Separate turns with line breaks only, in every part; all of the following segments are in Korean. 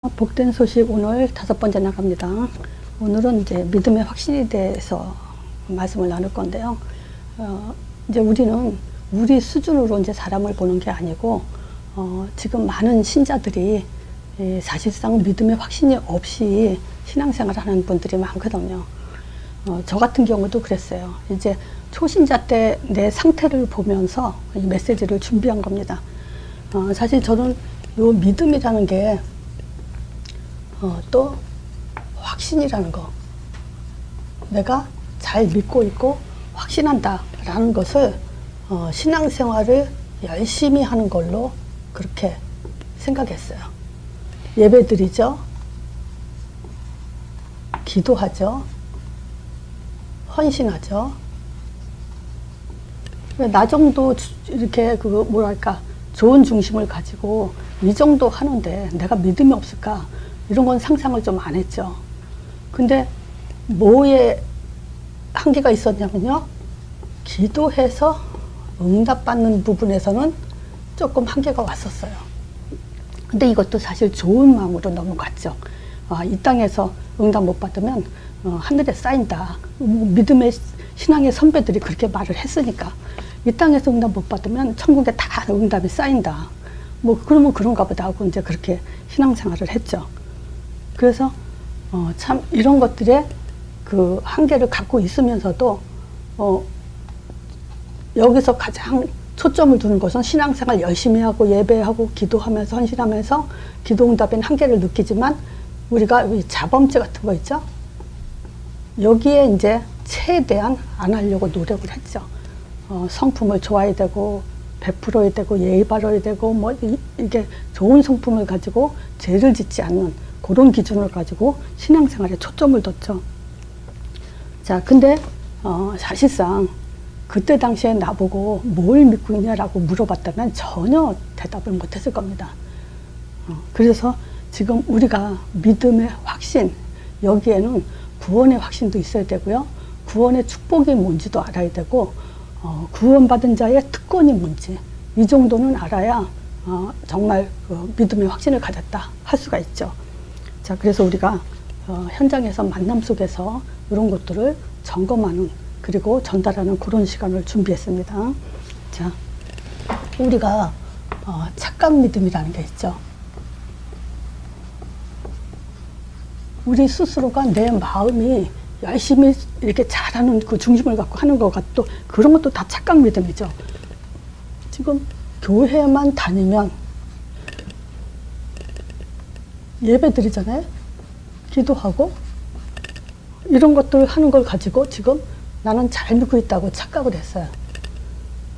복된 소식 오늘 5번째 나갑니다. 오늘은 이제 믿음의 확신에 대해서 말씀을 나눌 건데요. 이제 우리는 우리 수준으로 이제 사람을 보는 게 아니고, 지금 많은 신자들이 사실상 믿음의 확신이 없이 신앙생활을 하는 분들이 많거든요. 저 같은 경우도 그랬어요. 이제 초신자 때 내 상태를 보면서 이 메시지를 준비한 겁니다. 사실 저는 요 믿음이라는 게 또 확신이라는 거, 내가 잘 믿고 있고 확신한다 라는 것을 신앙생활을 열심히 하는 걸로 그렇게 생각했어요. 예배 드리죠, 기도하죠, 헌신하죠. 나 정도 이렇게 좋은 중심을 가지고 이 정도 하는데 내가 믿음이 없을까, 이런 건 상상을 좀 안 했죠. 근데 뭐에 한계가 있었냐면요, 기도해서 응답받는 부분에서는 조금 한계가 왔었어요. 근데 이것도 사실 좋은 마음으로 넘어갔죠. 이 땅에서 응답 못 받으면 하늘에 쌓인다. 믿음의 신앙의 선배들이 그렇게 말을 했으니까, 이 땅에서 응답 못 받으면 천국에 다 응답이 쌓인다. 그러면 그런가 보다 하고 이제 그렇게 신앙생활을 했죠. 그래서 참 이런 것들에 그 한계를 갖고 있으면서도 여기서 가장 초점을 두는 것은 신앙생활 열심히 하고 예배하고 기도하면서 헌신하면서 기도응답엔 한계를 느끼지만, 우리가 자범죄 같은 거 있죠, 여기에 이제 최대한 안 하려고 노력을 했죠. 성품을 좋아야 되고 베풀어야 되고 예의 바라야 되고 이게 좋은 성품을 가지고 죄를 짓지 않는 그런 기준을 가지고 신앙생활에 초점을 뒀죠. 자, 근데 사실상 그때 당시에 나보고 뭘 믿고 있냐라고 물어봤다면 전혀 대답을 못했을 겁니다. 그래서 지금 우리가 믿음의 확신, 여기에는 구원의 확신도 있어야 되고요, 구원의 축복이 뭔지도 알아야 되고, 구원받은 자의 특권이 뭔지, 이 정도는 알아야 정말 믿음의 확신을 가졌다 할 수가 있죠. 자, 그래서 우리가 현장에서 만남 속에서 이런 것들을 점검하는, 그리고 전달하는 그런 시간을 준비했습니다. 자, 우리가 착각 믿음이라는 게 있죠. 우리 스스로가 내 마음이 열심히 이렇게 잘하는 그 중심을 갖고 하는 것 같고, 그런 것도 다 착각 믿음이죠. 지금 교회만 다니면 예배 드리잖아요, 기도하고 이런 것들 하는 걸 가지고 지금 나는 잘 믿고 있다고 착각을 했어요.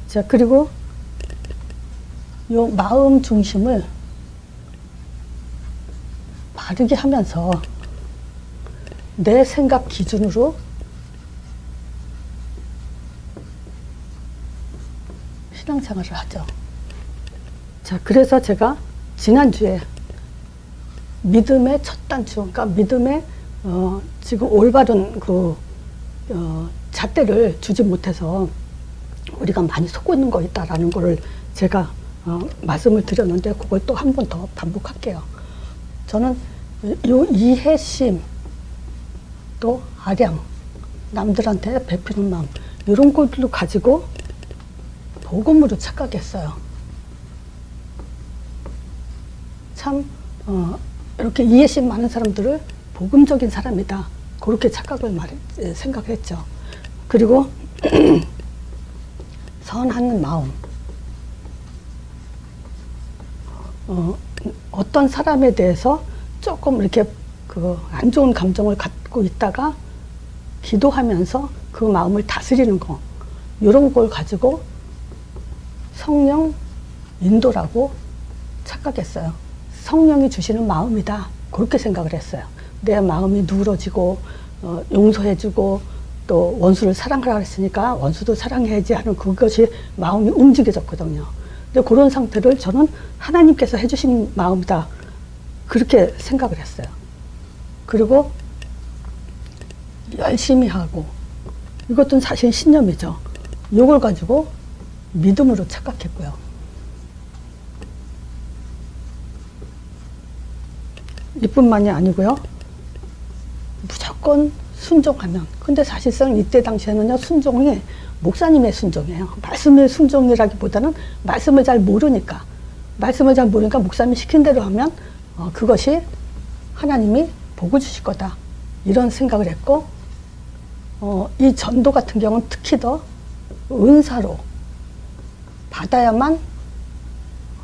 자, 그리고 요 마음 중심을 바르게 하면서 내 생각 기준으로 신앙생활을 하죠. 자, 그래서 제가 지난주에 믿음의 첫 단추, 그러니까 믿음의 지금 올바른 잣대를 주지 못해서 우리가 많이 속고 있는 거 있다라는 거를 제가 말씀을 드렸는데, 그걸 또 한 번 더 반복할게요. 저는 요 이해심, 또 아량, 남들한테 베푸는 마음, 이런 것들로 가지고 복음으로 착각했어요. 참 이렇게 이해심 많은 사람들을 복음적인 사람이다, 그렇게 착각을 생각했죠. 그리고 선한 마음, 어떤 사람에 대해서 조금 이렇게 안 좋은 감정을 갖고 있다가 기도하면서 그 마음을 다스리는 거, 이런 걸 가지고 성령 인도라고 착각했어요. 성령이 주시는 마음이다, 그렇게 생각을 했어요. 내 마음이 누그러지고 용서해주고 또 원수를 사랑하라 했으니까 원수도 사랑해야지 하는 그것이 마음이 움직여졌거든요. 근데 그런 상태를 저는 하나님께서 해주신 마음이다, 그렇게 생각을 했어요. 그리고 열심히 하고, 이것도 사실 신념이죠. 이걸 가지고 믿음으로 착각했고요. 이뿐만이 아니고요. 무조건 순종하면. 근데 사실상 이때 당시에는요, 순종이 목사님의 순종이에요. 말씀의 순종이라기보다는 말씀을 잘 모르니까 목사님이 시킨 대로 하면 그것이 하나님이 복을 주실 거다. 이런 생각을 했고, 이 전도 같은 경우는 특히 더 은사로 받아야만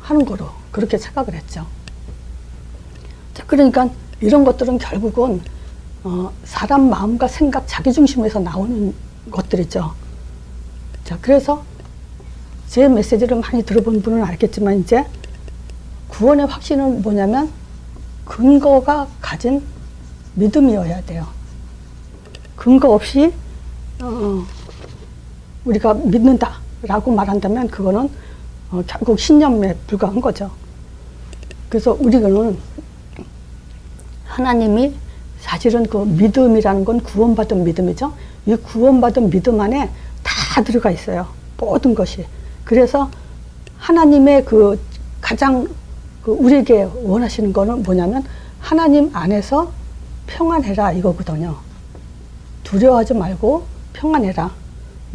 하는 거로 그렇게 생각을 했죠. 자, 그러니까 이런 것들은 결국은 사람 마음과 생각, 자기중심에서 나오는 것들이죠. 자, 그래서 제 메시지를 많이 들어본 분은 알겠지만 이제 구원의 확신은 뭐냐면 근거가 가진 믿음이어야 돼요. 근거 없이 우리가 믿는다라고 말한다면 그거는 결국 신념에 불과한 거죠. 그래서 우리는 하나님이 사실은 그 믿음이라는 건 구원받은 믿음이죠. 이 구원받은 믿음 안에 다 들어가 있어요. 모든 것이. 그래서 하나님의 그 가장 우리에게 원하시는 거는 뭐냐면 하나님 안에서 평안해라 이거거든요. 두려워하지 말고 평안해라.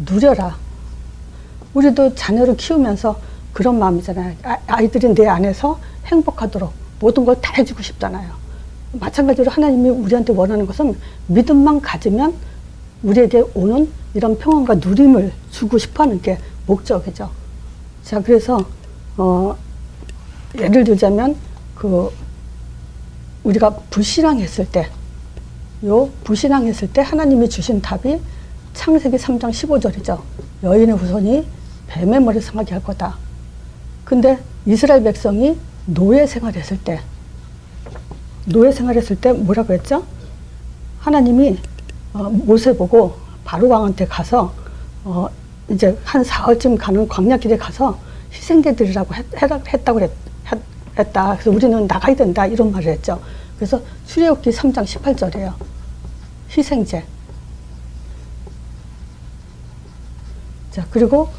누려라. 우리도 자녀를 키우면서 그런 마음이잖아요. 아이들이 내 안에서 행복하도록 모든 걸 다 해주고 싶잖아요. 마찬가지로 하나님이 우리한테 원하는 것은 믿음만 가지면 우리에게 오는 이런 평안과 누림을 주고 싶어하는 게 목적이죠. 자, 그래서 예를 들자면 우리가 불신앙했을 때, 불신앙했을 때 하나님이 주신 답이 창세기 3장 15절이죠. 여인의 후손이 뱀의 머리 상하게 할 거다. 근데 이스라엘 백성이 노예 생활했을 때 뭐라고 했죠? 하나님이 모세 보고 바로 왕한테 가서 이제 한 사흘쯤 가는 광야길에 가서 희생제드리라고 했다고 했다. 그래서 우리는 나가야 된다 이런 말을 했죠. 그래서 출애굽기 3장 18절이에요. 희생제. 자, 그리고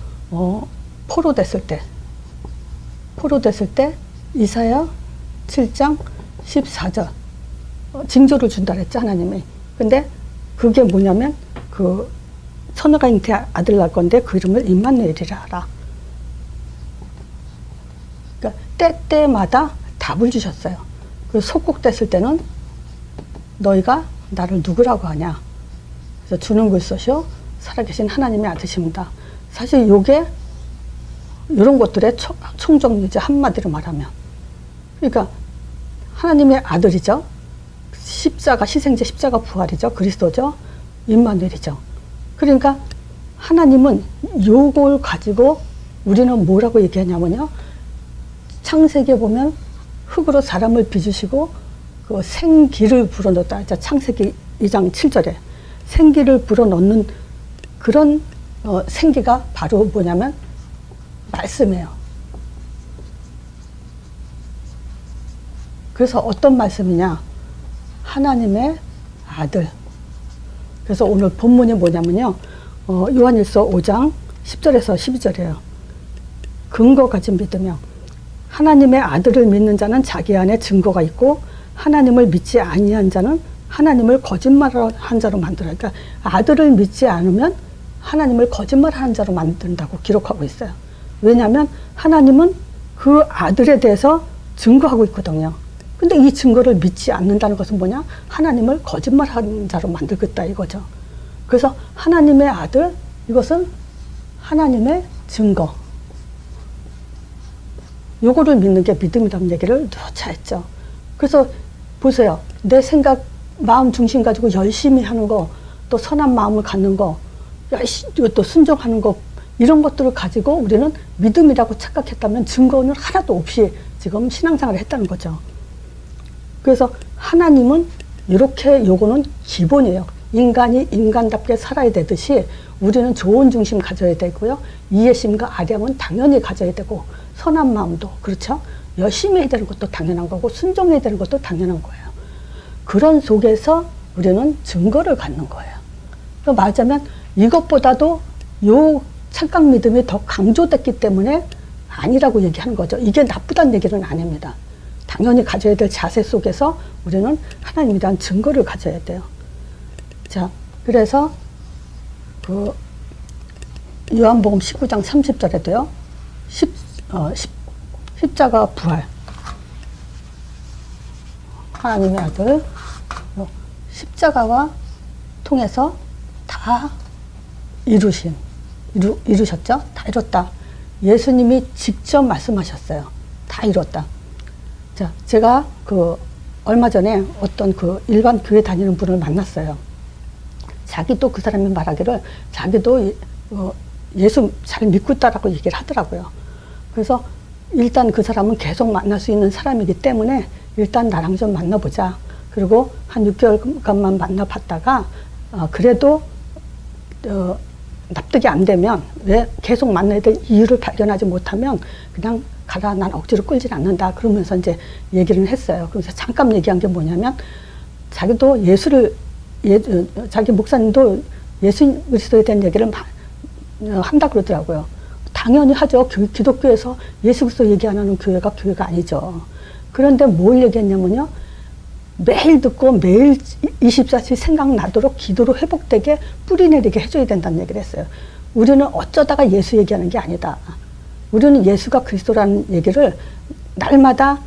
포로됐을 때 이사야 7장 14절 징조를 준다 그랬죠, 하나님이. 근데 그게 뭐냐면 처녀가 잉태 아들 낳을 건데 그 이름을 임마누엘이라 하라. 그러니까 때때마다 답을 주셨어요. 그 속국됐을 때는 너희가 나를 누구라고 하냐. 그래서 주는 글소시오 살아계신 하나님의 아드십니다. 사실 요게 이런 것들의 총정리죠. 한마디로 말하면. 그러니까 하나님의 아들이죠. 십자가, 희생제 십자가 부활이죠. 그리스도죠. 임마누엘이죠. 그러니까 하나님은 요걸 가지고 우리는 뭐라고 얘기하냐면요. 창세기에 보면 흙으로 사람을 빚으시고 그 생기를 불어넣었다. 창세기 2장 7절에 생기를 불어넣는 그런 생기가 바로 뭐냐면 말씀이에요. 그래서 어떤 말씀이냐? 하나님의 아들. 그래서 오늘 본문이 뭐냐면요. 요한일서 5장 10절에서 12절이에요. 근거 가진 믿으며 하나님의 아들을 믿는 자는 자기 안에 증거가 있고 하나님을 믿지 아니한 자는 하나님을 거짓말한 자로 만들어요. 그러니까 아들을 믿지 않으면 하나님을 거짓말하는 자로 만든다고 기록하고 있어요. 왜냐하면 하나님은 그 아들에 대해서 증거하고 있거든요. 근데 이 증거를 믿지 않는다는 것은 뭐냐? 하나님을 거짓말하는 자로 만들겠다 이거죠. 그래서 하나님의 아들, 이것은 하나님의 증거. 요거를 믿는 게 믿음이라는 얘기를 누차 했죠. 그래서 보세요. 내 생각, 마음 중심 가지고 열심히 하는 거, 또 선한 마음을 갖는 거, 또 순종하는 거, 이런 것들을 가지고 우리는 믿음이라고 착각했다면 증거는 하나도 없이 지금 신앙생활을 했다는 거죠. 그래서 하나님은 이렇게 요거는 기본이에요. 인간이 인간답게 살아야 되듯이 우리는 좋은 중심 가져야 되고요. 이해심과 아량은 당연히 가져야 되고 선한 마음도 그렇죠. 열심히 해야 되는 것도 당연한 거고 순종해야 되는 것도 당연한 거예요. 그런 속에서 우리는 증거를 갖는 거예요. 또 말하자면 이것보다도 요 착각 믿음이 더 강조됐기 때문에 아니라고 얘기하는 거죠. 이게 나쁘다는 얘기는 아닙니다. 당연히 가져야 될 자세 속에서 우리는 하나님에 대한 증거를 가져야 돼요. 자, 그래서 그 요한복음 19장 30절에도요. 십자가 부활. 하나님의 아들 십자가와 통해서 다 이루셨죠? 다 이뤘다. 예수님이 직접 말씀하셨어요. 다 이뤘다. 자, 제가 얼마 전에 어떤 일반 교회 다니는 분을 만났어요. 자기도 그 사람이 말하기를 자기도 예수 잘 믿고 있다라고 얘기를 하더라고요. 그래서 일단 그 사람은 계속 만날 수 있는 사람이기 때문에 일단 나랑 좀 만나보자. 그리고 한 6개월간만 만나봤다가 그래도 납득이 안 되면 왜 계속 만나야 될 이유를 발견하지 못하면 그냥 가라. 난 억지로 끌진 않는다. 그러면서 이제 얘기를 했어요. 그래서 잠깐 얘기한 게 뭐냐면 자기도 자기 목사님도 예수 그리스도에 대한 얘기를 한다 그러더라고요. 당연히 하죠. 기독교에서 예수 그리스도 얘기 안 하는 교회가 아니죠. 그런데 뭘 얘기했냐면요. 매일 듣고 매일 24시 생각나도록 기도로 회복되게 뿌리내리게 해줘야 된다는 얘기를 했어요. 우리는 어쩌다가 예수 얘기하는 게 아니다. 우리는 예수가 그리스도라는 얘기를 날마다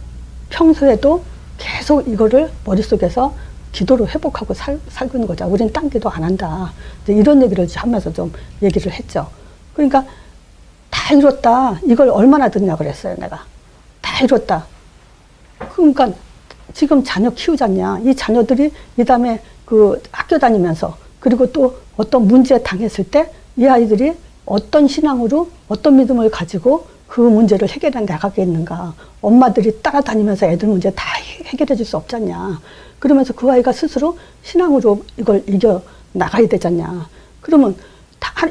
평소에도 계속 이거를 머릿속에서 기도로 회복하고 살고 있는 거죠. 우리는 딴 기도 안 한다. 이런 얘기를 하면서 좀 얘기를 했죠. 그러니까 다 이뤘다. 이걸 얼마나 듣냐 그랬어요, 내가. 다 이뤘다. 그러니까 지금 자녀 키우잖냐. 이 자녀들이 이 다음에 학교 다니면서 그리고 또 어떤 문제에 당했을 때 이 아이들이 어떤 신앙으로 어떤 믿음을 가지고 그 문제를 해결해 나가겠는가. 엄마들이 따라다니면서 애들 문제 다 해결해 줄 수 없잖냐. 그러면서 그 아이가 스스로 신앙으로 이걸 이겨 나가야 되잖냐. 그러면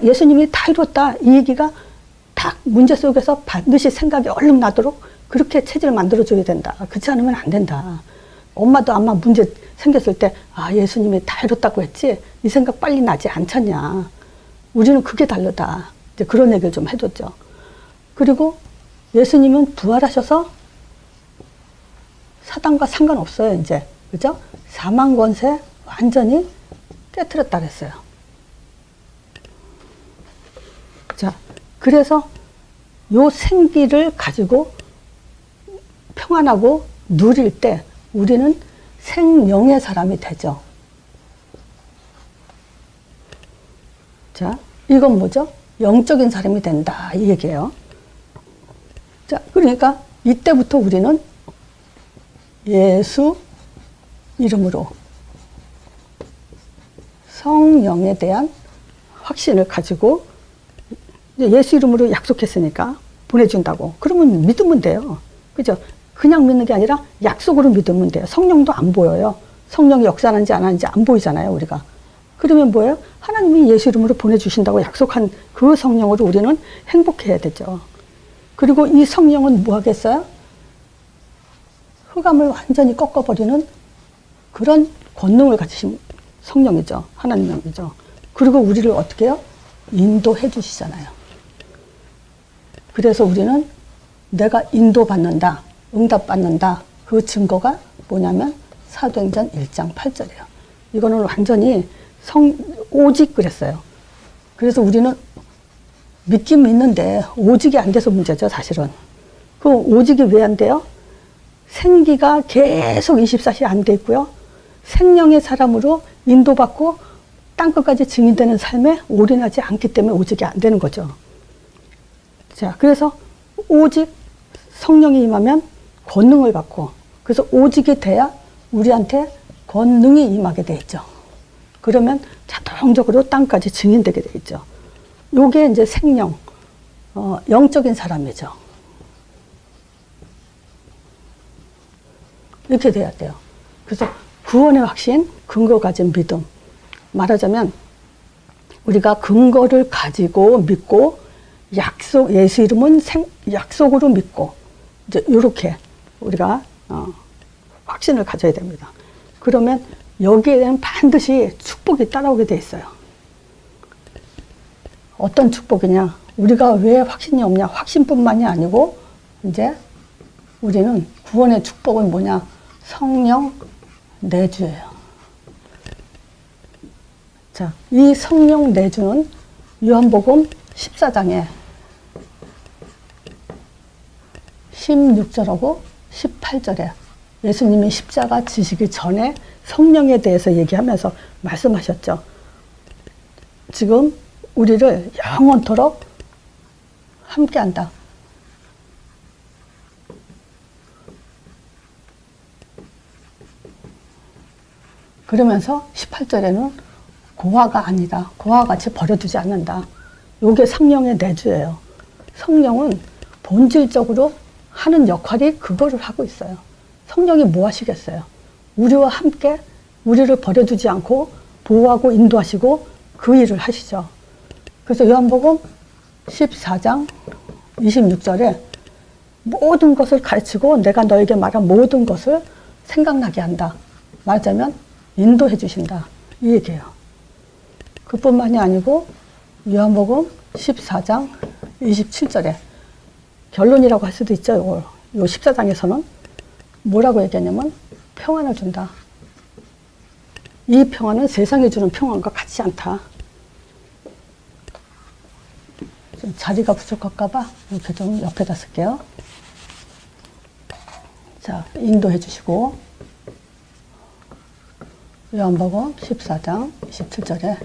예수님이 다 이뤘다. 이 얘기가 다 문제 속에서 반드시 생각이 얼른 나도록 그렇게 체질을 만들어줘야 된다. 그렇지 않으면 안 된다. 엄마도 아마 문제 생겼을 때 예수님이 다 이뤘다고 했지 이 생각 빨리 나지 않잖냐. 우리는 그게 다르다. 이제 그런 얘기를 좀 해줬죠. 그리고 예수님은 부활하셔서 사단과 상관없어요. 이제 그죠? 사망 권세 완전히 깨트렸다 그랬어요. 자, 그래서 요 생기를 가지고 평안하고 누릴 때 우리는 생명의 사람이 되죠. 자, 이건 뭐죠? 영적인 사람이 된다. 이 얘기예요. 자, 그러니까 이때부터 우리는 예수 이름으로 성령에 대한 확신을 가지고 예수 이름으로 약속했으니까 보내준다고. 그러면 믿으면 돼요. 그죠? 그냥 믿는 게 아니라 약속으로 믿으면 돼요. 성령도 안 보여요. 성령이 역사하는지 안 하는지 안 보이잖아요, 우리가. 그러면 뭐예요? 하나님이 예수 이름으로 보내주신다고 약속한 그 성령으로 우리는 행복해야 되죠. 그리고 이 성령은 뭐 하겠어요? 흑암을 완전히 꺾어버리는 그런 권능을 가지신 성령이죠. 하나님이죠. 그리고 우리를 어떻게 해요? 인도해 주시잖아요. 그래서 우리는 내가 인도받는다, 응답받는다. 그 증거가 뭐냐면 사도행전 1장 8절이에요. 이거는 완전히 오직 그랬어요. 그래서 우리는 믿긴 믿는데 오직이 안 돼서 문제죠, 사실은. 그 오직이 왜 안 돼요? 생기가 계속 24시 안 돼 있고요. 생명의 사람으로 인도받고 땅끝까지 증인되는 삶에 올인하지 않기 때문에 오직이 안 되는 거죠. 자, 그래서 오직 성령이 임하면 권능을 받고, 그래서 오직이 돼야 우리한테 권능이 임하게 돼 있죠. 그러면 자동적으로 땅까지 증인되게 돼 있죠. 요게 이제 생명, 영적인 사람이죠. 이렇게 돼야 돼요. 그래서 구원의 확신, 근거 가진 믿음. 말하자면 우리가 근거를 가지고 믿고 예수 이름은 약속으로 믿고 이제 이렇게 우리가 확신을 가져야 됩니다. 그러면 여기에는 반드시 축복이 따라오게 돼 있어요. 어떤 축복이냐? 우리가 왜 확신이 없냐? 확신뿐만이 아니고 이제 우리는 구원의 축복은 뭐냐? 성령 내주예요. 자, 이 성령 내주는 요한복음 14장에 16절하고 18절에 예수님이 십자가 지시기 전에 성령에 대해서 얘기하면서 말씀하셨죠. 지금 우리를 영원토록 함께한다. 그러면서 18절에는 고아가 아니다. 고아와 같이 버려두지 않는다. 요게 성령의 내주예요. 성령은 본질적으로 하는 역할이 그거를 하고 있어요. 성령이 뭐 하시겠어요? 우리와 함께 우리를 버려두지 않고 보호하고 인도하시고 그 일을 하시죠. 그래서 요한복음 14장 26절에 모든 것을 가르치고 내가 너에게 말한 모든 것을 생각나게 한다. 말하자면 인도해 주신다. 이 얘기예요. 그뿐만이 아니고 요한복음 14장 27절에 결론이라고 할 수도 있죠. 요 14장에서는 뭐라고 얘기하냐면 평안을 준다. 이 평안은 세상이 주는 평안과 같지 않다. 좀 자리가 부족할까 봐 이렇게 좀 옆에다 쓸게요. 자, 인도해 주시고 요한복음 14장 27절에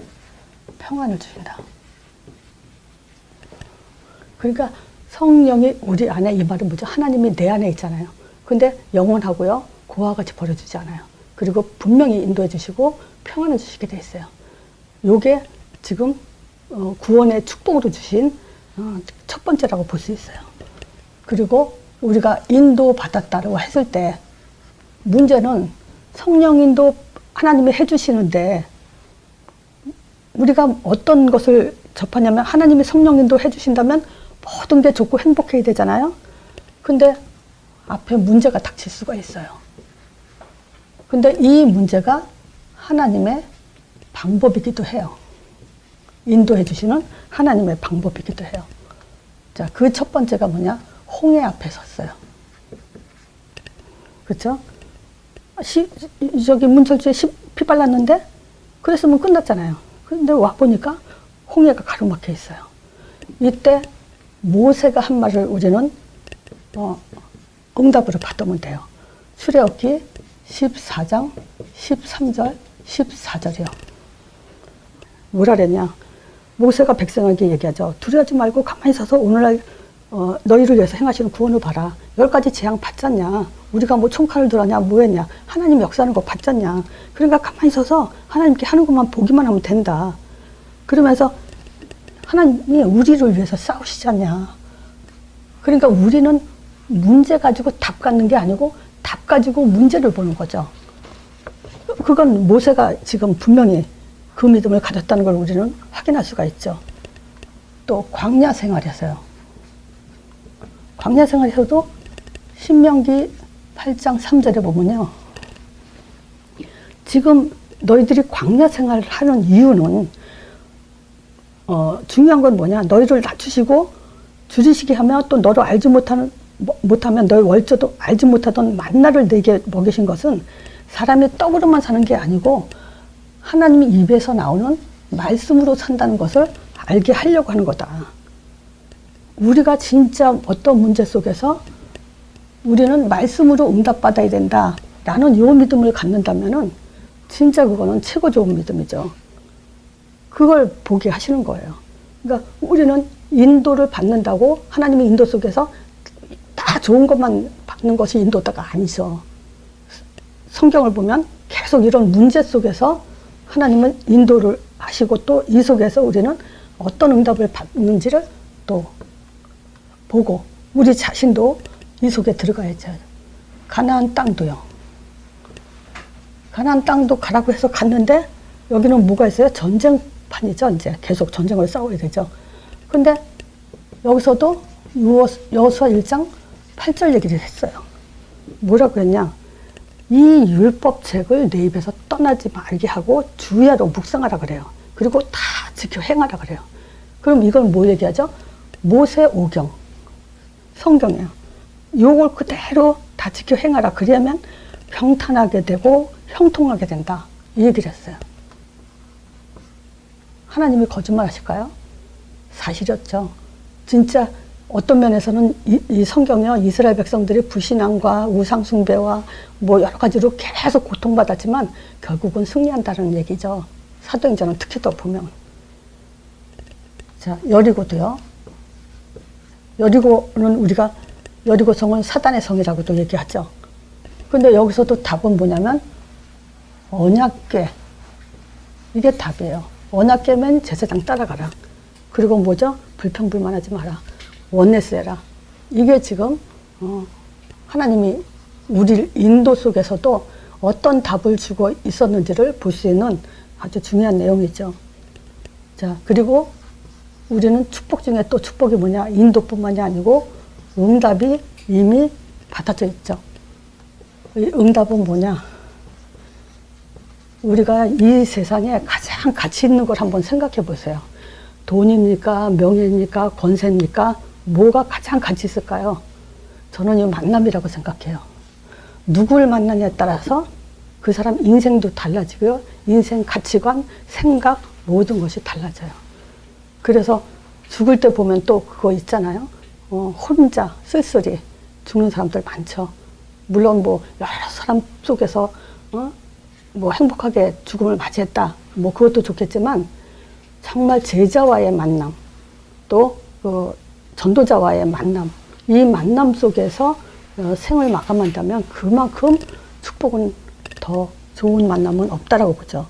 평안을 주신다. 그러니까 성령이 우리 안에, 이 말은 뭐죠? 하나님이 내 안에 있잖아요. 근데 영원하고요. 고와 같이 버려주지 않아요. 그리고 분명히 인도해 주시고 평안을 주시게 돼 있어요. 요게 지금 구원의 축복으로 주신 첫 번째라고 볼 수 있어요. 그리고 우리가 인도받았다고 했을 때 문제는 성령 인도 하나님이 해주시는데 우리가 어떤 것을 접하냐면 하나님이 성령 인도 해주신다면 모든 게 좋고 행복해야 되잖아요. 근데 앞에 문제가 닥칠 수가 있어요. 근데 이 문제가 하나님의 방법이기도 해요. 인도해 주시는 하나님의 방법이기도 해요. 자, 그 첫 번째가 뭐냐? 홍해 앞에 섰어요. 그렇죠? 저기 문설주에 피 발랐는데 그랬으면 끝났잖아요. 근데 와 보니까 홍해가 가로막혀 있어요. 이때 모세가 한 말을 우리는 응답으로 받으면 돼요. 출애굽기 14장 13절 14절이요. 뭐라 그랬냐? 모세가 백성에게 얘기하죠. 두려워하지 말고 가만히 서서 오늘날 너희를 위해서 행하시는 구원을 봐라. 10가지 재앙 받잖냐. 우리가 뭐 총칼을 들었냐 뭐 했냐. 하나님 역사하는 거 받잖냐. 그러니까 가만히 서서 하나님께 하는 것만 보기만 하면 된다. 그러면서 하나님이 우리를 위해서 싸우시잖냐. 그러니까 우리는 문제 가지고 답 갖는 게 아니고 답 가지고 문제를 보는 거죠. 그건 모세가 지금 분명히 그 믿음을 가졌다는 걸 우리는 확인할 수가 있죠. 또 광야 생활에서요. 광야 생활에서도 신명기 8장 3절에 보면요. 지금 너희들이 광야 생활을 하는 이유는 중요한 건 뭐냐. 너희를 낮추시고 줄이시게 하면 또 너를 알지 못하면 너희 월저도 알지 못하던 만나를 내게 먹이신 것은 사람이 떡으로만 사는 게 아니고 하나님의 입에서 나오는 말씀으로 산다는 것을 알게 하려고 하는 거다. 우리가 진짜 어떤 문제 속에서 우리는 말씀으로 응답받아야 된다라는 요 믿음을 갖는다면은 진짜 그거는 최고 좋은 믿음이죠. 그걸 보게 하시는 거예요. 그러니까 우리는 인도를 받는다고 하나님의 인도 속에서 다 좋은 것만 받는 것이 인도다가 아니죠. 성경을 보면 계속 이런 문제 속에서 하나님은 인도를 하시고 또 이 속에서 우리는 어떤 응답을 받는지를 또 보고 우리 자신도 이 속에 들어가야죠. 가나안 땅도요. 가나안 땅도 가라고 해서 갔는데 여기는 뭐가 있어요? 전쟁판이죠. 이제 계속 전쟁을 싸워야 되죠. 근데 여기서도 여호수아 1장 8절 얘기를 했어요. 뭐라고 했냐? 이 율법책을 내 입에서 떠나지 말게 하고 주야로 묵상하라 그래요. 그리고 다 지켜 행하라 그래요. 그럼 이건 뭐 얘기하죠? 모세 오경 성경이에요. 요걸 그대로 다 지켜 행하라. 그러면 평탄하게 되고 형통하게 된다. 이 얘기를 했어요. 하나님이 거짓말 하실까요? 사실이었죠. 진짜 어떤 면에서는 이 성경이요, 이스라엘 백성들이 불신앙과 우상숭배와 뭐 여러 가지로 계속 고통받았지만 결국은 승리한다는 얘기죠. 사도행전은 특히 더 보면. 자, 여리고도요. 여리고는 우리가 여리고성은 사단의 성이라고도 얘기하죠. 근데 여기서도 답은 뭐냐면 언약궤. 이게 답이에요. 언약궤면 제사장 따라가라. 그리고 뭐죠? 불평불만하지 마라. 원내스 해라. 이게 지금 하나님이 우리 인도 속에서도 어떤 답을 주고 있었는지를 볼 수 있는 아주 중요한 내용이죠. 자, 그리고 우리는 축복 중에 또 축복이 뭐냐? 인도뿐만이 아니고 응답이 이미 받아져 있죠. 이 응답은 뭐냐? 우리가 이 세상에 가장 가치 있는 걸 한번 생각해 보세요. 돈입니까? 명예입니까? 권세입니까? 뭐가 가장 가치 있을까요? 저는 이 만남이라고 생각해요. 누구를 만나냐에 따라서 그 사람 인생도 달라지고요. 인생 가치관, 생각, 모든 것이 달라져요. 그래서 죽을 때 보면 또 그거 있잖아요. 혼자 쓸쓸히 죽는 사람들 많죠. 물론 뭐 여러 사람 속에서 뭐 행복하게 죽음을 맞이했다. 뭐 그것도 좋겠지만 정말 제자와의 만남, 또 그 전도자와의 만남, 이 만남 속에서 생을 마감한다면 그만큼 축복은 더 좋은 만남은 없다라고 보죠.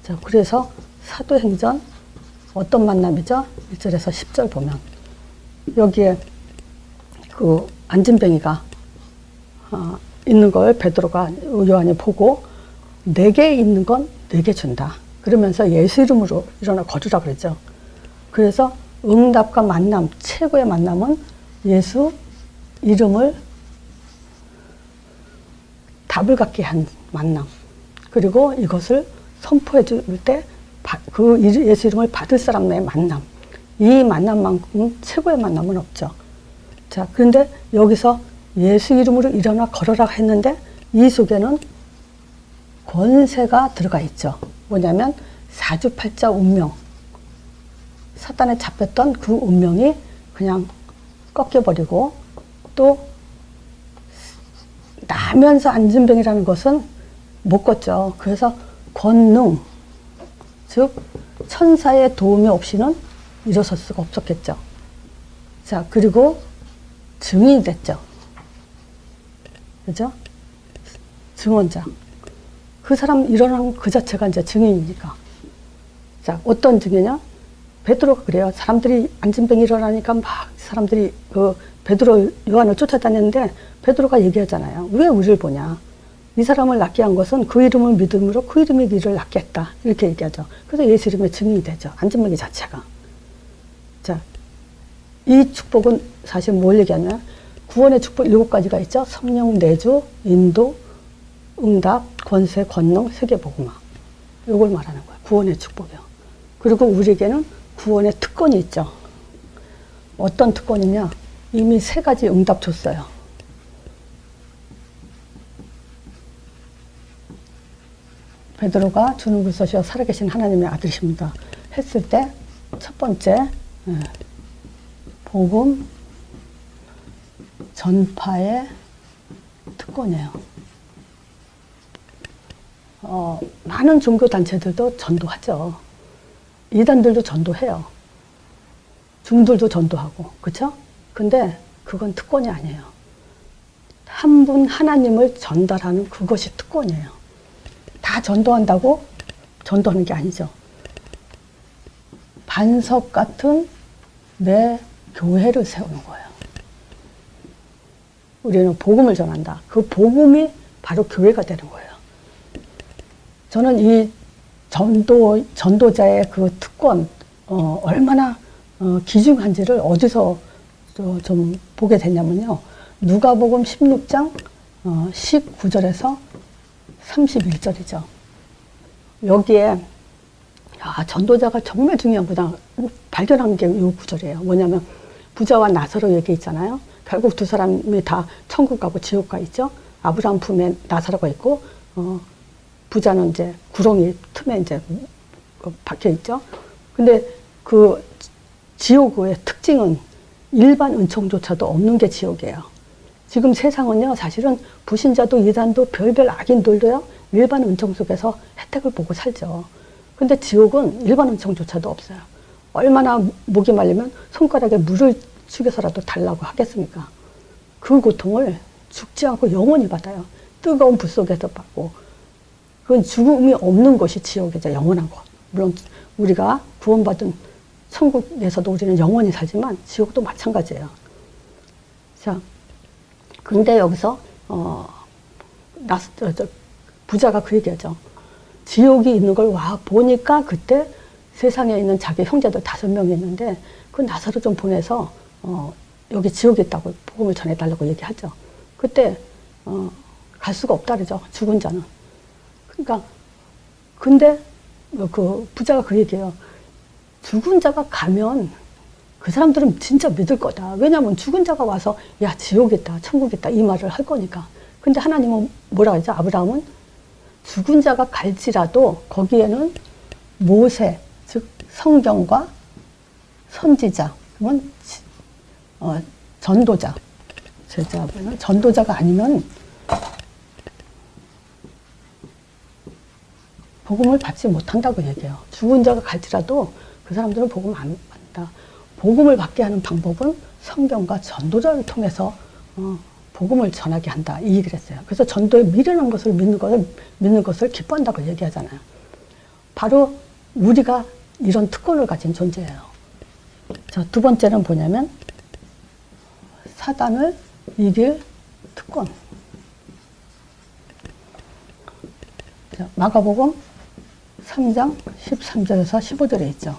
자, 그래서 사도행전 어떤 만남이죠? 1절에서 10절 보면 여기에 그 안진뱅이가 있는 걸 베드로가 요한이 보고 내게 있는 건 내게 준다. 그러면서 예수 이름으로 일어나 걸으라 그랬죠. 그래서 응답과 만남, 최고의 만남은 예수 이름을 답을 갖게 한 만남. 그리고 이것을 선포해 줄 때 그 예수 이름을 받을 사람의 만남. 이 만남만큼 최고의 만남은 없죠. 자, 그런데 여기서 예수 이름으로 일어나 걸어라 했는데 이 속에는 권세가 들어가 있죠. 뭐냐면 사주팔자 운명. 사단에 잡혔던 그 운명이 그냥 꺾여버리고 또 나면서 안진병이라는 것은 못 걷죠. 그래서 권능, 즉 천사의 도움이 없이는 일어설 수가 없었겠죠. 자, 그리고 증인이 됐죠. 그죠? 증언자. 그 사람 일어난 그 자체가 이제 증인이니까. 자, 어떤 증인이냐? 베드로가 그래요. 사람들이 안진병이 일어나니까 막 사람들이 그 베드로 요한을 쫓아다녔는데 베드로가 얘기하잖아요. 왜 우리를 보냐? 이 사람을 낫게 한 것은 그 이름을 믿음으로 그 이름이 이를 낫게 했다. 이렇게 얘기하죠. 그래서 예수 이름의 증인이 되죠. 안진병이 자체가. 자, 이 축복은 사실 뭘 얘기하냐? 구원의 축복 7가지가 있죠. 성령, 내주, 인도, 응답, 권세, 권능, 세계복음화. 이걸 말하는 거예요. 구원의 축복이요. 그리고 우리에게는 구원의 특권이 있죠. 어떤 특권이냐? 이미 3가지 응답 줬어요. 베드로가 주는 그리스도시여 살아계신 하나님의 아들이십니다. 했을 때 첫 번째 복음 전파의 특권이에요. 많은 종교단체들도 전도하죠. 이단들도 전도해요. 중들도 전도하고, 그쵸? 근데 그건 특권이 아니에요. 한 분 하나님을 전달하는 그것이 특권이에요. 다 전도한다고 전도하는 게 아니죠. 반석 같은 내 교회를 세우는 거예요. 우리는 복음을 전한다. 그 복음이 바로 교회가 되는 거예요. 저는 이 전도자의 그 특권, 얼마나 귀중한지를 어디서 좀 보게 됐냐면요. 누가복음 16장 19절에서 31절이죠. 여기에 전도자가 정말 중요한 구나 발견한 게 이 구절이에요. 뭐냐면 부자와 나사로 얘기 있잖아요. 결국 두 사람이 다 천국 가고 지옥 가 있죠. 아브라함 품에 나사로가 있고, 부자는 이제 구렁이 틈에 이제 박혀 있죠. 근데 그 지옥의 특징은 일반 은총조차도 없는 게 지옥이에요. 지금 세상은요, 사실은 불신자도 이단도 별별 악인들도요, 일반 은총 속에서 혜택을 보고 살죠. 근데 지옥은 일반 은총조차도 없어요. 얼마나 목이 말리면 손가락에 물을 죽여서라도 달라고 하겠습니까? 그 고통을 죽지 않고 영원히 받아요. 뜨거운 불 속에서 받고. 그건 죽음이 없는 것이 지옥이죠. 영원한 것. 물론 우리가 구원받은 천국에서도 우리는 영원히 살지만 지옥도 마찬가지예요. 자, 근데 여기서 부자가 그 얘기하죠. 지옥이 있는 걸 와 보니까 그때 세상에 있는 자기 형제들 5명이 있는데 그 나사로 좀 보내서 여기 지옥에 있다고 복음을 전해달라고 얘기하죠. 그때 갈 수가 없다 그러죠. 죽은 자는. 그러니까 근데 그 부자가 그 얘기해요. 죽은 자가 가면 그 사람들은 진짜 믿을 거다. 왜냐하면 죽은 자가 와서 야 지옥 있다 천국 있다 이 말을 할 거니까. 근데 하나님은 뭐라 하죠? 아브라함은 죽은 자가 갈지라도 거기에는 모세 즉 성경과 선지자 그러면 전도자 제자는 전도자가 아니면 복음을 받지 못한다고 얘기해요. 죽은 자가 갈지라도 그 사람들은 복음을 안 받는다. 복음을 받게 하는 방법은 성경과 전도자를 통해서 복음을 전하게 한다. 이 얘기를 했어요. 그래서 전도에 미련한 것을 믿는 것을 기뻐한다고 얘기하잖아요. 바로 우리가 이런 특권을 가진 존재예요. 자, 두 번째는 뭐냐면 사단을 이길 특권. 자, 마가복음 3장 13절에서 15절에 있죠.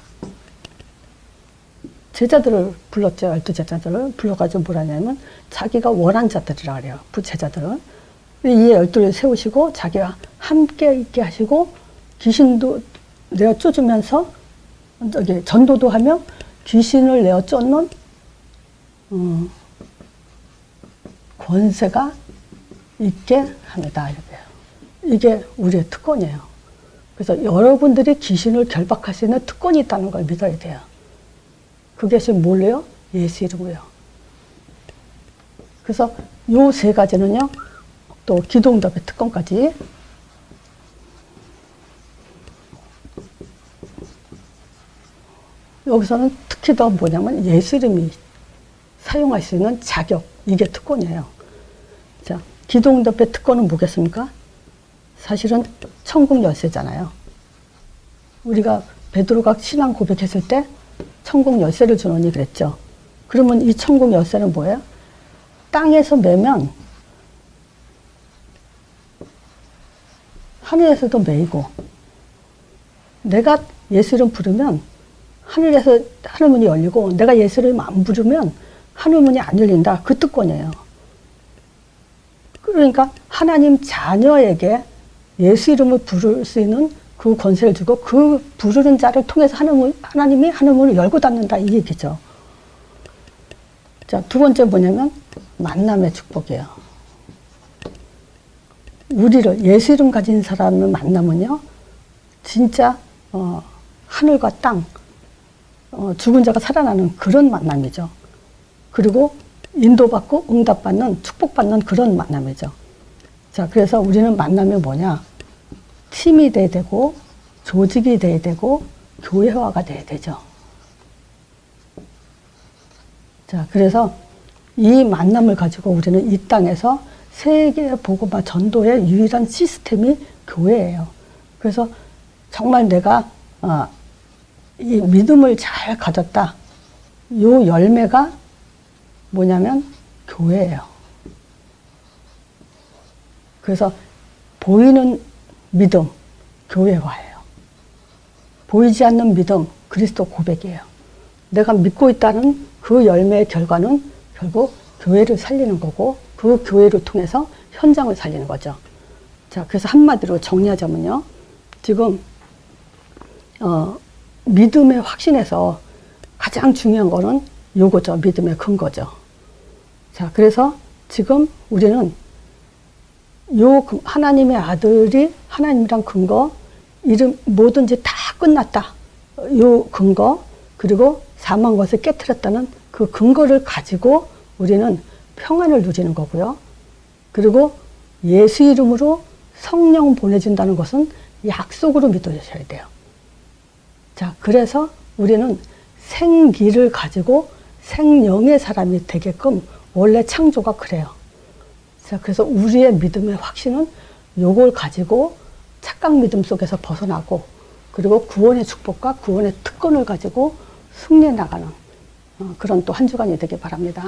제자들을 불렀죠. 12제자들을 불러가지고 뭐라냐면 자기가 원한 자들이라 그래요. 부제자들은. 이 12를 세우시고 자기와 함께 있게 하시고 귀신도 내어 쫓으면서 전도도 하며 귀신을 내어 쫓는 권세가 있게 합니다. 이게 우리의 특권이에요. 그래서 여러분들이 귀신을 결박할 수 있는 특권이 있다는 걸 믿어야 돼요. 그것이 뭘래요? 예수 이름으로요. 그래서 요 세 가지는요, 또 기도응답의 특권까지. 여기서는 특히 더 뭐냐면 예수 이름이 사용할 수 있는 자격, 이게 특권이에요. 자, 기도응답의 특권은 뭐겠습니까? 사실은 천국 열쇠잖아요. 우리가 베드로가 신앙 고백했을 때 천국 열쇠를 주노니 그랬죠. 그러면 이 천국 열쇠는 뭐예요? 땅에서 매면 하늘에서도 매이고, 내가 예수 이름 부르면 하늘에서 하늘문이 열리고, 내가 예수 이름 안 부르면 하늘문이 안 열린다. 그 특권이에요. 그러니까 하나님 자녀에게 예수 이름을 부를 수 있는 그 권세를 주고 그 부르는 자를 통해서 하나님이 하늘문을 열고 닫는다 이 얘기죠. 자, 두 번째 뭐냐면 만남의 축복이에요. 우리를 예수 이름 가진 사람을 만나면요 진짜 하늘과 땅 죽은 자가 살아나는 그런 만남이죠. 그리고 인도받고 응답받는 축복받는 그런 만남이죠. 자, 그래서 우리는 만남이 뭐냐? 팀이 돼야 되고, 조직이 돼야 되고, 교회화가 돼야 되죠. 자, 그래서 이 만남을 가지고 우리는 이 땅에서 세계 복음화 전도의 유일한 시스템이 교회예요. 그래서 정말 내가 이 믿음을 잘 가졌다. 요 열매가 뭐냐면 교회예요. 그래서 보이는 믿음, 교회화예요. 보이지 않는 믿음, 그리스도 고백이에요. 내가 믿고 있다는 그 열매의 결과는 결국 교회를 살리는 거고 그 교회를 통해서 현장을 살리는 거죠. 자, 그래서 한마디로 정리하자면요. 지금 믿음의 확신에서 가장 중요한 거는 요거죠. 믿음의 근거죠. 자, 그래서 지금 우리는 하나님의 아들이 하나님이란 근거, 뭐든지 다 끝났다. 요 근거, 그리고 사망 것을 깨트렸다는 그 근거를 가지고 우리는 평안을 누리는 거고요. 그리고 예수 이름으로 성령 보내준다는 것은 약속으로 믿어주셔야 돼요. 자, 그래서 우리는 생기를 가지고 생명의 사람이 되게끔 원래 창조가 그래요. 자, 그래서 우리의 믿음의 확신은 요걸 가지고 착각 믿음 속에서 벗어나고, 그리고 구원의 축복과 구원의 특권을 가지고 승리해 나가는 그런 또 한 주간이 되길 바랍니다.